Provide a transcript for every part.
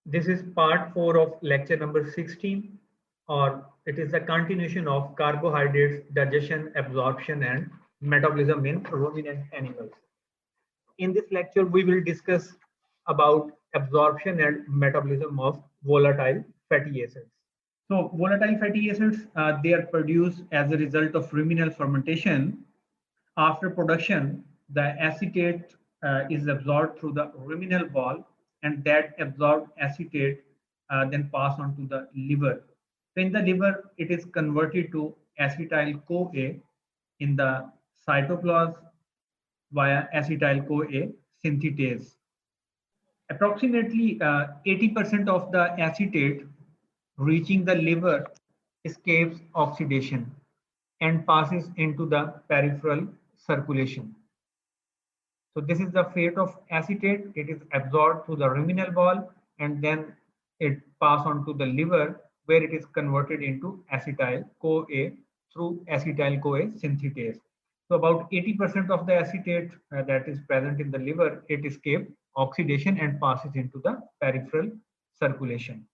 This is part 4 of lecture number 16, or it is a continuation of carbohydrates, digestion, absorption, and metabolism in ruminant animals. In this lecture, we will discuss about absorption and metabolism of volatile fatty acids. So volatile fatty acids, they are produced as a result of ruminal fermentation. After production, the acetate is absorbed through the ruminal wall, and that absorbed acetate then pass on to the liver. So in the liver, it is converted to acetyl-CoA in the cytoplasm via acetyl-CoA synthetase. Approximately 80% of the acetate reaching the liver escapes oxidation and passes into the peripheral circulation. So this is the fate of acetate. It is absorbed through the ruminal wall and then it passes on to the liver, where it is converted into acetyl-CoA through acetyl-CoA synthetase. So about 80% of the acetate that is present in the liver, it escapes oxidation and passes into the peripheral circulation.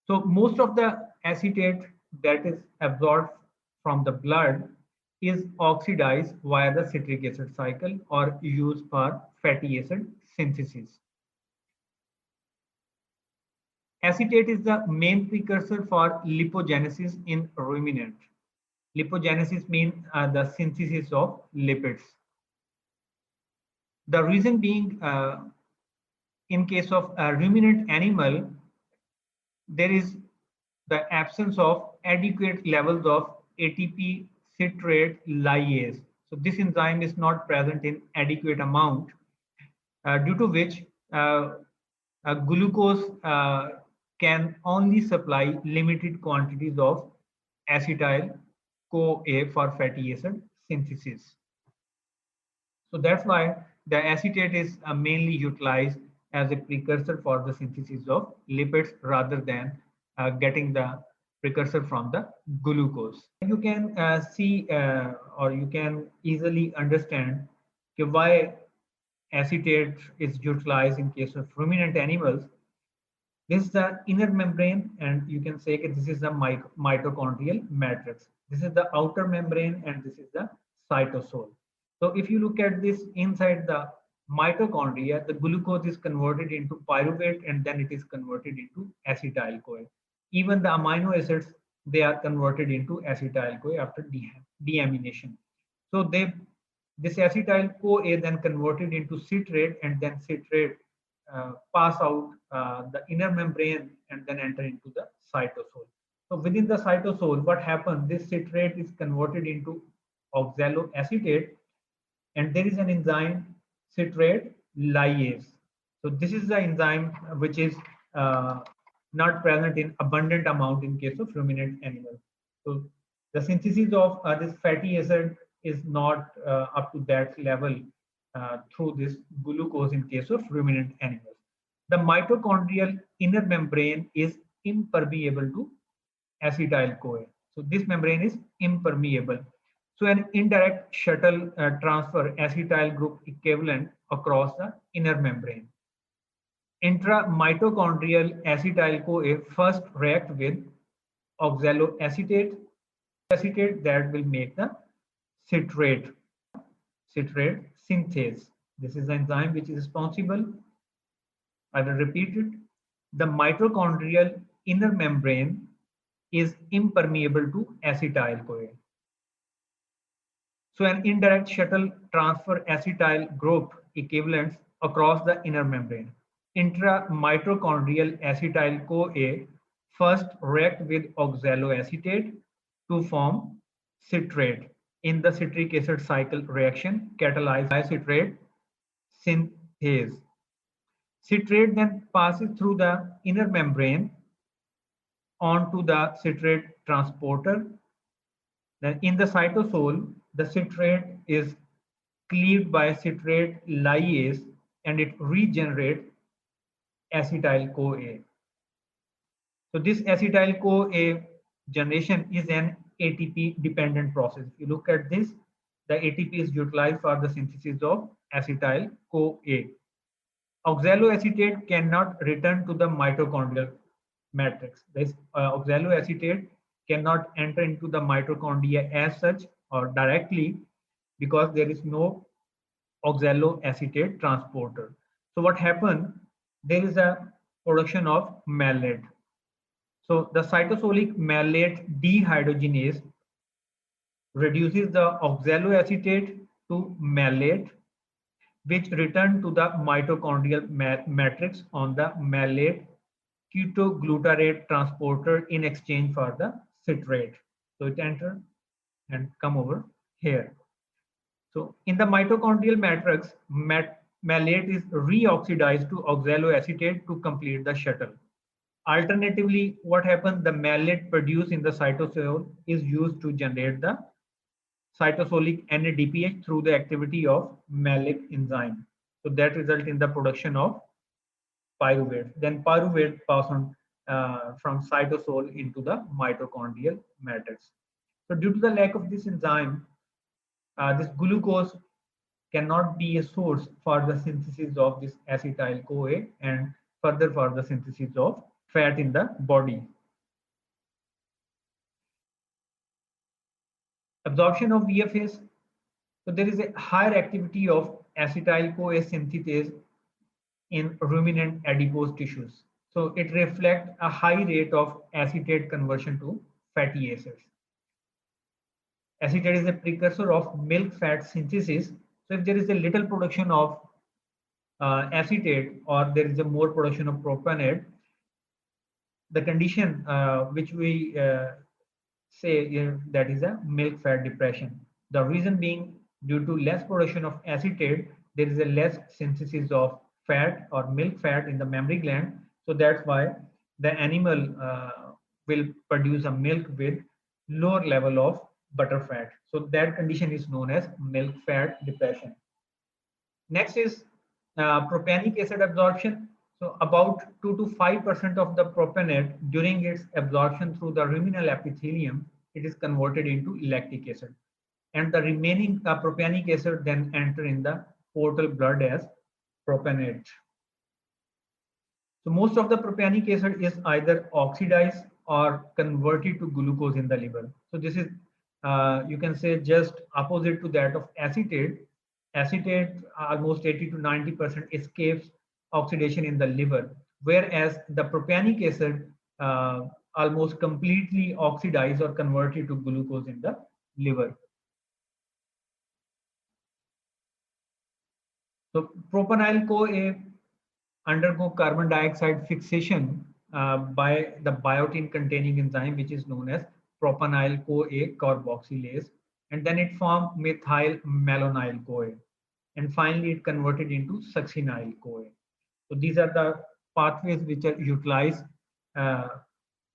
So most of the acetate that is absorbed from the blood is oxidized via the citric acid cycle or used for fatty acid synthesis. Acetate is the main precursor for lipogenesis in ruminant. Lipogenesis means the synthesis of lipids. The reason being, in case of a ruminant animal, there is the absence of adequate levels of ATP citrate lyase. So this enzyme is not present in adequate amount, due to which glucose can only supply limited quantities of acetyl-CoA for fatty acid synthesis. So that's why the acetate is mainly utilized as a precursor for the synthesis of lipids rather than getting the precursor from the glucose. You can see or you can easily understand why acetate is utilized in case of ruminant animals. This is the inner membrane, and you can say that this is the mitochondrial matrix. This is the outer membrane, and this is the cytosol. So if you look at this inside the mitochondria, the glucose is converted into pyruvate and then it is converted into acetyl-CoA. Even the amino acids, they are converted into acetyl-CoA after deamination. So this acetyl-CoA then converted into citrate, and then citrate pass out the inner membrane and then enter into the cytosol. So within the cytosol, what happens? This citrate is converted into oxaloacetate, and there is an enzyme citrate lyase. So this is the enzyme which is not present in abundant amount in case of ruminant animals. So the synthesis of this fatty acid is not up to that level through this glucose in case of ruminant animals. The mitochondrial inner membrane is impermeable to acetyl-CoA. So this membrane is impermeable. So an indirect shuttle transfer acetyl group equivalent across the inner membrane. Intramitochondrial acetyl-CoA first react with oxaloacetate that will make the citrate synthase. This is the enzyme which is responsible. I will repeat it. The mitochondrial inner membrane is impermeable to acetyl-CoA. So an indirect shuttle transfer acetyl group equivalents across the inner membrane. Intramitochondrial acetyl-CoA first react with oxaloacetate to form citrate in the citric acid cycle reaction catalyzed by citrate synthase. Citrate then passes through the inner membrane onto the citrate transporter. Then in the cytosol, the citrate is cleaved by citrate lyase and it regenerates acetyl-CoA. So this acetyl-CoA generation is an ATP dependent process. If you look at this, the ATP is utilized for the synthesis of acetyl-CoA. Oxaloacetate cannot return to the mitochondrial matrix. This oxaloacetate cannot enter into the mitochondria as such or directly because there is no oxaloacetate transporter. So what happened? There is a production of malate. So the cytosolic malate dehydrogenase reduces the oxaloacetate to malate, which return to the mitochondrial matrix on the malate ketoglutarate transporter in exchange for the citrate. So it enter and come over here. So in the mitochondrial matrix, malate is reoxidized to oxaloacetate to complete the shuttle. Alternatively, what happens? The malate produced in the cytosol is used to generate the cytosolic NADPH through the activity of malic enzyme. So that result in the production of pyruvate. Then pyruvate pass on from cytosol into the mitochondrial matrix. So due to the lack of this enzyme, this glucose cannot be a source for the synthesis of this acetyl-CoA and further for the synthesis of fat in the body. Absorption of VFAs. So there is a higher activity of acetyl-CoA synthetase in ruminant adipose tissues. So it reflects a high rate of acetate conversion to fatty acids. Acetate is a precursor of milk fat synthesis. So if there is a little production of acetate or there is a more production of propionate, the condition which we say that is a milk fat depression. The reason being due to less production of acetate, there is a less synthesis of fat or milk fat in the mammary gland. So that's why the animal will produce a milk with lower level of butter fat. So that condition is known as milk fat depression. Next is propionic acid absorption. So about 2 to 5% of the propionate during its absorption through the ruminal epithelium, it is converted into lactic acid. And the remaining propionic acid then enter in the portal blood as propionate. So most of the propionic acid is either oxidized or converted to glucose in the liver. So this is, you can say, just opposite to that of acetate. Acetate almost 80 to 90% escapes oxidation in the liver, whereas the propionic acid almost completely oxidized or converted to glucose in the liver. So propionyl-CoA undergo carbon dioxide fixation by the biotin containing enzyme, which is known as propionyl-CoA carboxylase, and then it forms methyl malonyl-CoA, and finally it converted into succinyl-CoA. So these are the pathways which are utilized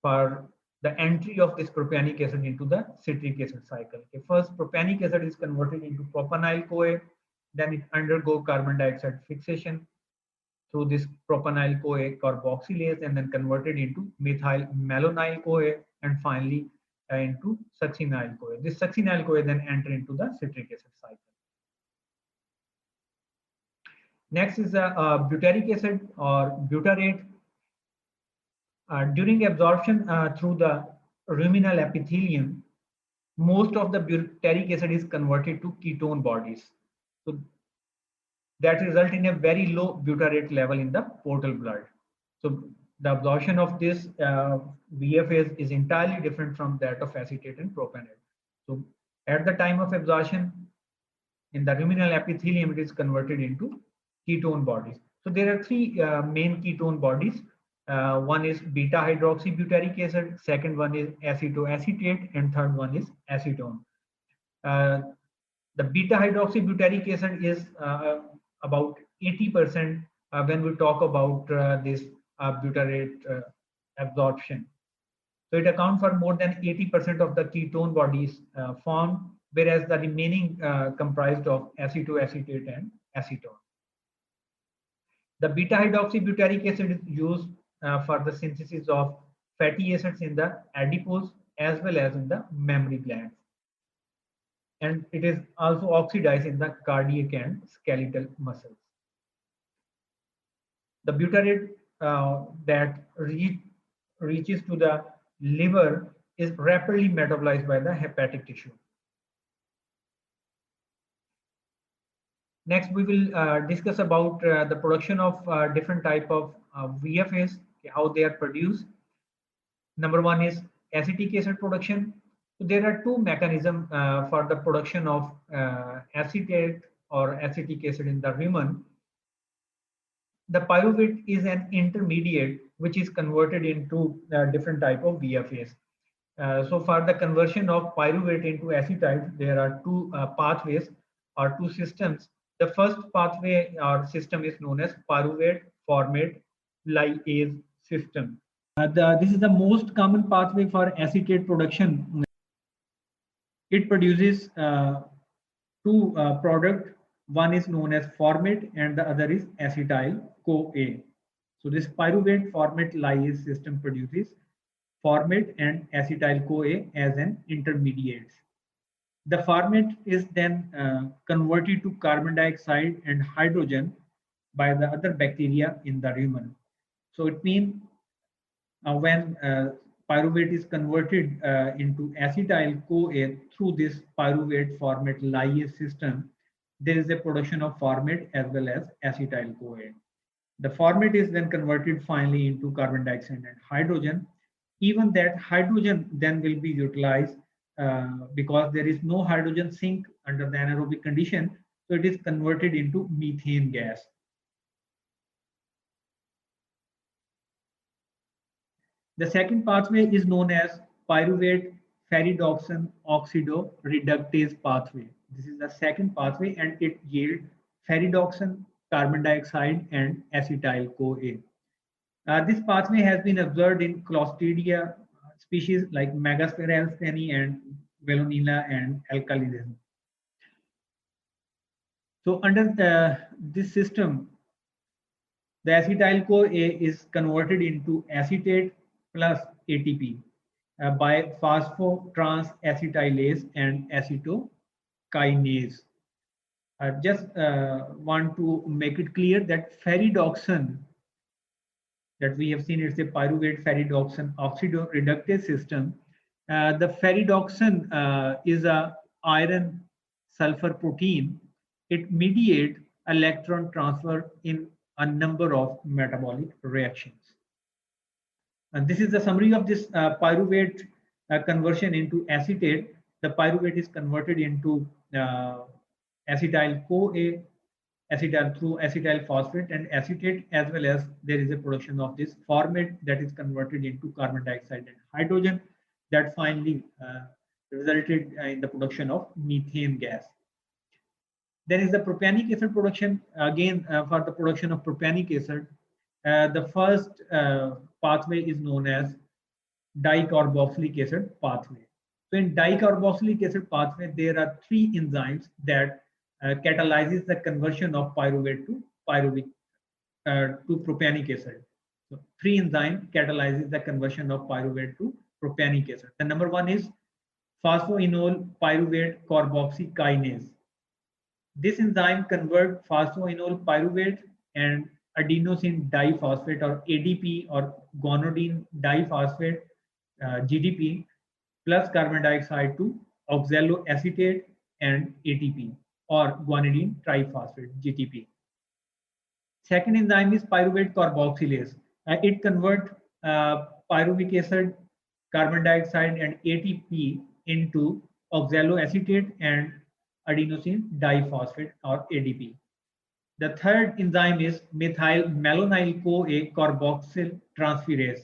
for the entry of this propionic acid into the citric acid cycle. Okay, first, propionic acid is converted into propionyl-CoA, then it undergo carbon dioxide fixation through this propionyl-CoA carboxylase and then converted into methyl malonyl-CoA and finally into succinyl-CoA. This succinyl-CoA then enter into the citric acid cycle. Next is butyric acid or butyrate. During absorption through the ruminal epithelium, most of the butyric acid is converted to ketone bodies. So that result in a very low butyrate level in the portal blood. So the absorption of this VFAs is entirely different from that of acetate and propionate. So at the time of absorption in the ruminal epithelium, it is converted into ketone bodies. So there are three main ketone bodies. One is beta hydroxybutyric acid, second one is acetoacetate, and third one is acetone. The beta hydroxybutyric acid is about 80% when we talk about this butyrate absorption. So it accounts for more than 80% of the ketone bodies formed, whereas the remaining comprised of acetoacetate and acetone. The beta hydroxybutyric acid is used for the synthesis of fatty acids in the adipose as well as in the mammary glands. And it is also oxidized in the cardiac and skeletal muscles. The butyrate that reaches to the liver is rapidly metabolized by the hepatic tissue. Next, we will discuss about the production of different type of VFAs, how they are produced. Number one is acetic acid production. So there are two mechanisms for the production of acetate or acetic acid in the rumen. The pyruvate is an intermediate which is converted into different type of VFAs. So for the conversion of pyruvate into acetate, there are two pathways or two systems. The first pathway or system is known as pyruvate formate lyase system. This is the most common pathway for acetate production. It produces two products. One is known as formate and the other is acetyl-CoA. So this pyruvate formate lyase system produces formate and acetyl-CoA as an intermediates. The formate is then converted to carbon dioxide and hydrogen by the other bacteria in the rumen. So it means when pyruvate is converted into acetyl-CoA through this pyruvate formate lyase system, there is a production of formate as well as acetyl-CoA. The formate is then converted finally into carbon dioxide and hydrogen. Even that hydrogen then will be utilized because there is no hydrogen sink under the anaerobic condition, so it is converted into methane gas. The second pathway is known as pyruvate ferredoxin oxidoreductase pathway. This is the second pathway and it yields ferredoxin, carbon dioxide and acetyl-CoA. This pathway has been observed in Clostridia species like Megasphaerales and Veillonella and Alkalism. So under this system, the acetyl-CoA is converted into acetate plus ATP by phosphotransacetylase and acetokinase. I just want to make it clear that ferredoxin that we have seen, it's a pyruvate ferredoxin oxidoreductase system. The ferredoxin is a iron sulfur protein. It mediates electron transfer in a number of metabolic reactions. And this is the summary of this pyruvate conversion into acetate. The pyruvate is converted into acetyl-CoA, acetyl through acetyl phosphate and acetate, as well as there is a production of this formate that is converted into carbon dioxide and hydrogen that finally resulted in the production of methane gas. There is the propionic acid production. Again, for the production of propionic acid, the first pathway is known as dicarboxylic acid pathway. So in dicarboxylic acid pathway, there are three enzymes that catalyzes the conversion of pyruvate to propionic acid. So three enzymes catalyzes the conversion of pyruvate to propionic acid. The number one is phosphoenol pyruvate carboxykinase. This enzyme converts phosphoenol pyruvate and adenosine diphosphate or ADP or guanidine diphosphate GDP plus carbon dioxide to oxaloacetate and ATP or guanidine triphosphate GTP. Second enzyme is pyruvate carboxylase. It converts pyruvic acid, carbon dioxide and ATP into oxaloacetate and adenosine diphosphate or ADP. The third enzyme is methyl malonyl CoA carboxyl transferase.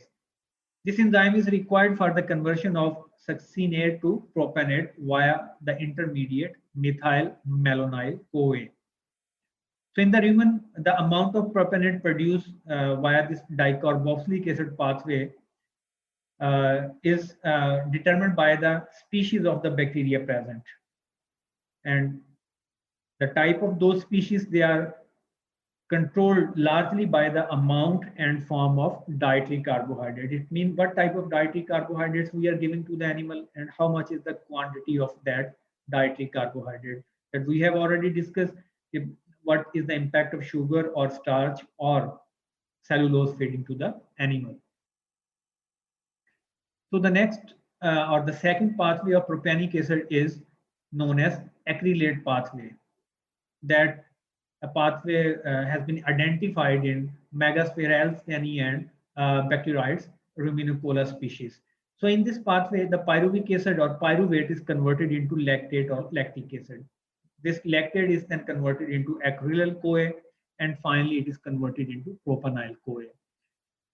This enzyme is required for the conversion of succinate to propionate via the intermediate methyl malonyl CoA. So in the rumen, the amount of propionate produced via this dicarboxylic acid pathway is determined by the species of the bacteria present. And the type of those species, they are controlled largely by the amount and form of dietary carbohydrate. It means what type of dietary carbohydrates we are giving to the animal and how much is the quantity of that dietary carbohydrate. That we have already discussed what is the impact of sugar or starch or cellulose feeding to the animal. So the next or the second pathway of propionic acid is known as acrylate pathway. That a pathway has been identified in Megasphaerales and Bacteroides ruminicola species. So in this pathway, the pyruvic acid or pyruvate is converted into lactate or lactic acid. This lactate is then converted into acrylyl-CoA, and finally it is converted into propionyl-CoA.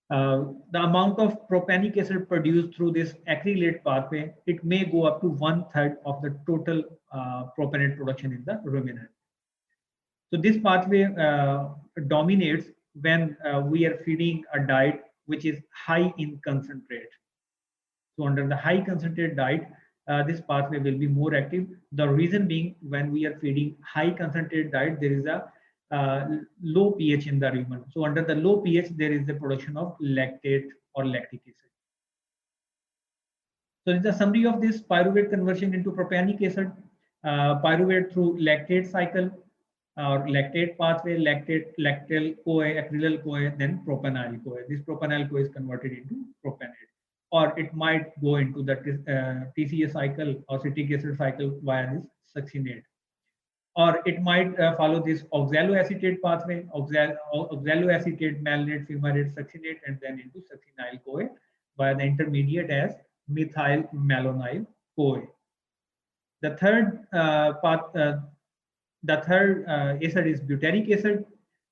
The amount of propionic acid produced through this acrylate pathway, it may go up to 1/3 of the total propionate production in the ruminant. So this pathway dominates when we are feeding a diet which is high in concentrate. So under the high concentrate diet, this pathway will be more active. The reason being, when we are feeding high concentrate diet, there is a low pH in the rumen. So under the low pH, there is the production of lactate or lactic acid. So this is a summary of this pyruvate conversion into propionic acid. Pyruvate through lactate cycle or lactate pathway, lactate, lactyl-CoA, acrylyl-CoA, then propionyl-CoA. This propionyl-CoA is converted into propionate, or it might go into the TCA cycle or citric acid cycle via this succinate. Or it might follow this oxaloacetate pathway, oxaloacetate, malonate, fumarate, succinate, and then into succinyl-CoA via the intermediate as methyl malonyl-CoA. The third acid is butyric acid.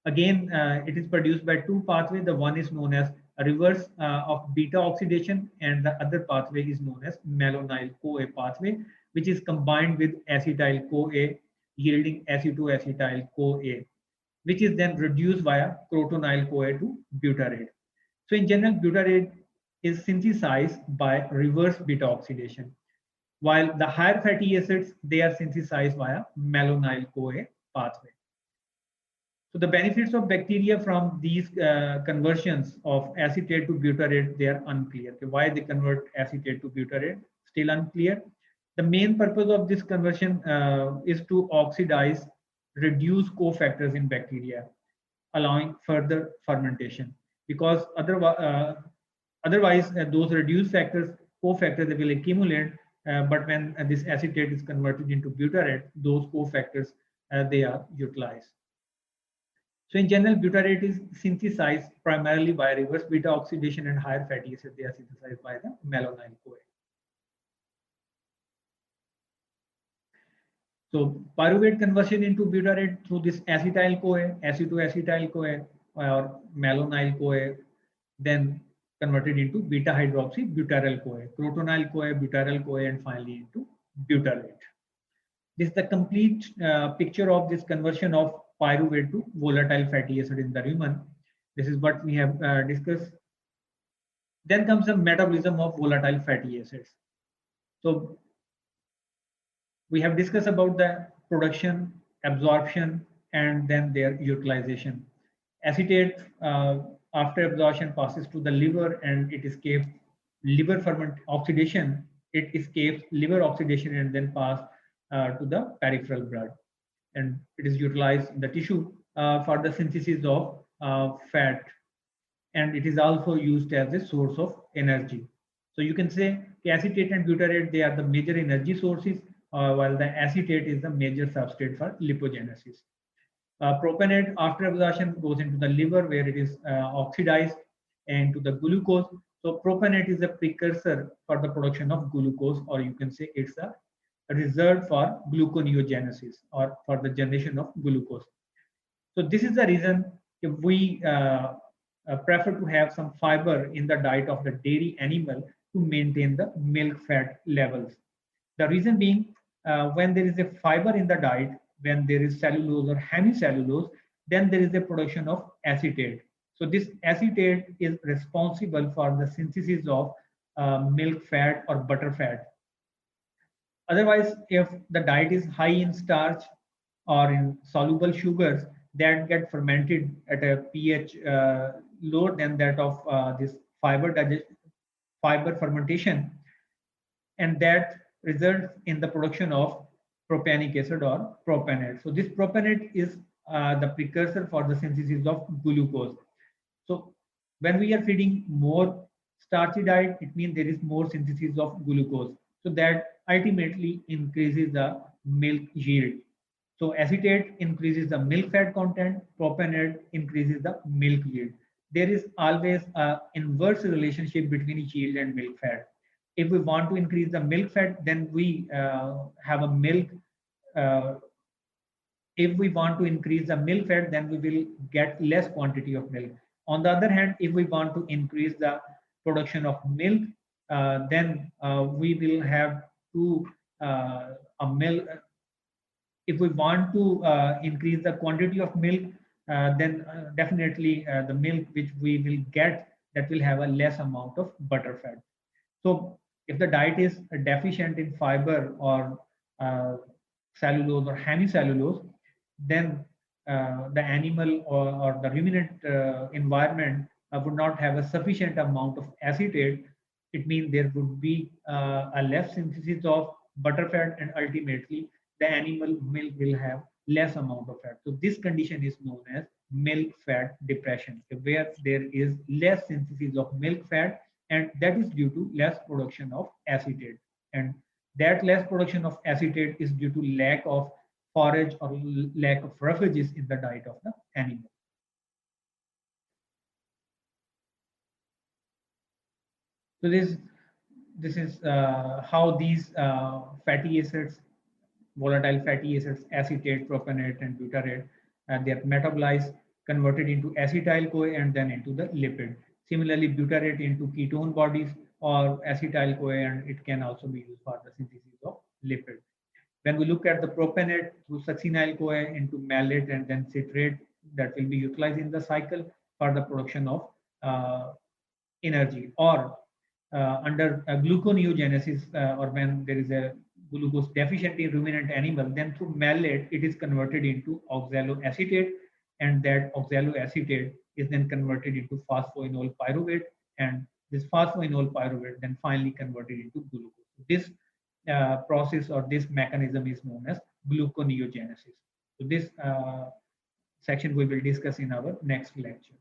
Again, it is produced by two pathways. The one is known as a reverse of beta oxidation, and the other pathway is known as malonyl-CoA pathway, which is combined with acetyl-CoA, yielding acetoacetyl-CoA, which is then reduced via crotonyl-CoA to butyrate. So in general, butyrate is synthesized by reverse beta oxidation, while the higher fatty acids, they are synthesized via malonyl-CoA pathway. So the benefits of bacteria from these conversions of acetate to butyrate, they are unclear. Okay, why they convert acetate to butyrate, still unclear. The main purpose of this conversion is to oxidize, reduce cofactors in bacteria, allowing further fermentation. Because otherwise, those reduced cofactors, they will accumulate. But when this acetate is converted into butyrate, those cofactors they are utilized. So in general, butyrate is synthesized primarily by reverse beta oxidation, and higher fatty acids, they are synthesized by the malonyl-CoA. So pyruvate conversion into butyrate through this acetyl-CoA, acetoacetyl-CoA, or malonyl-CoA, then converted into beta hydroxy butyryl-CoA, crotonyl-CoA, butyryl-CoA, and finally into butyrate. This is the complete picture of this conversion of pyruvate to volatile fatty acid in the rumen. This is what we have discussed. Then comes the metabolism of volatile fatty acids. So we have discussed about the production, absorption, and then their utilization. Acetate, after absorption, passes to the liver, and it escapes liver ferment oxidation. It escapes liver oxidation and then pass to the peripheral blood, and it is utilized in the tissue for the synthesis of fat, and it is also used as a source of energy. So you can say acetate and butyrate, they are the major energy sources, while the acetate is the major substrate for lipogenesis. Propionate, after absorption, goes into the liver, where it is oxidized and to the glucose. So propionate is a precursor for the production of glucose, or you can say it's a result for gluconeogenesis, or for the generation of glucose. So this is the reason if we prefer to have some fiber in the diet of the dairy animal to maintain the milk fat levels. The reason being, when there is a fiber in the diet, when there is cellulose or hemicellulose, then there is a production of acetate. So this acetate is responsible for the synthesis of milk fat or butter fat. Otherwise, if the diet is high in starch or in soluble sugars, that get fermented at a pH lower than that of this fiber fermentation, and that results in the production of propionic acid or propionate. So this propionate is the precursor for the synthesis of glucose. So when we are feeding more starchy diet, it means there is more synthesis of glucose. So that ultimately increases the milk yield. So acetate increases the milk fat content, propionate increases the milk yield. There is always an inverse relationship between yield and milk fat. If we want to increase the milk fat, then we have a milk. Uh, if we want to increase the milk fat, then we will get less quantity of milk. On the other hand, if we want to increase the production of milk, then we will have to a milk. If we want to increase the quantity of milk, then definitely the milk which we will get, that will have a less amount of butter fat. So if the diet is deficient in fiber or cellulose or hemicellulose, then the animal or the ruminant environment would not have a sufficient amount of acetate. It means there would be a less synthesis of butterfat, and ultimately the animal milk will have less amount of fat. So this condition is known as milk fat depression, where there is less synthesis of milk fat, and that is due to less production of acetate. And that less production of acetate is due to lack of forage or lack of refuges in the diet of the animal. So this is how these fatty acids, volatile fatty acids, acetate, propionate, and butyrate, they are metabolized, converted into acetyl-CoA and then into the lipid. Similarly, butyrate into ketone bodies or acetyl-CoA, and it can also be used for the synthesis of lipid. When we look at the propionate through succinyl-CoA into malate and then citrate, that will be utilized in the cycle for the production of energy, or under gluconeogenesis, or when there is a glucose deficient in ruminant animal, then through malate it is converted into oxaloacetate, and that oxaloacetate is then converted into phosphoenol pyruvate, and this phosphoenol pyruvate then finally converted into glucose. This process or this mechanism is known as gluconeogenesis. So this section we will discuss in our next lecture.